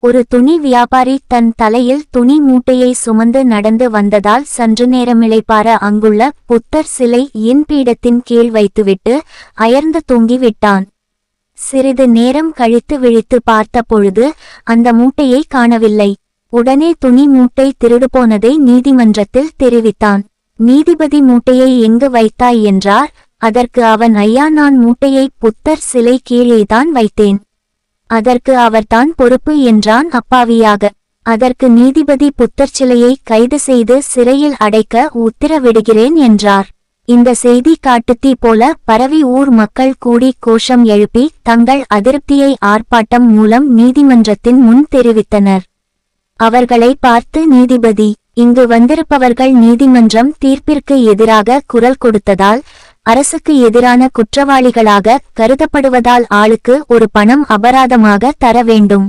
ஒரு துணி வியாபாரி தன் தலையில் துணி மூட்டையை சுமந்து நடந்து வந்ததால் சற்று நேரமிளைப்பார அங்குள்ள புத்தர் சிலை என் பீடத்தின் கீழ் வைத்துவிட்டு அயர்ந்து தூங்கிவிட்டான். சிறிது நேரம் கழித்து விழித்து பார்த்த பொழுது அந்த மூட்டையை காணவில்லை. உடனே துணி மூட்டை திருடு போனதை நீதிமன்றத்தில் தெரிவித்தான். நீதிபதி மூட்டையை எங்கு வைத்தாய் என்றார். அதற்கு அவன், ஐயா, நான் மூட்டையை புத்தர் சிலை கீழேதான் வைத்தேன். அதற்கு அவர்தான் பொறுப்பு என்றான் அப்பாவியாக. அதற்கு நீதிபதி, புத்தர் சிலையை கைது செய்து சிறையில் அடைக்க உத்தரவிடுகிறேன் என்றார். இந்த செய்தி காட்டுத்தீ போல பரவி ஊர் மக்கள் கூடி கோஷம் எழுப்பி தங்கள் அதிருப்தியை ஆர்ப்பாட்டம் மூலம் நீதிமன்றத்தின் முன் தெரிவித்தனர். அவர்களை பார்த்து நீதிபதி, இங்கு வந்திருப்பவர்கள் நீதிமன்றம் தீர்ப்பிற்கு எதிராக குரல் கொடுத்ததால் அரசுக்கு எதிரான குற்றவாளிகளாக கருதப்படுவதால் ஆளுக்கு ஒரு பணம் அபராதமாக தர வேண்டும்.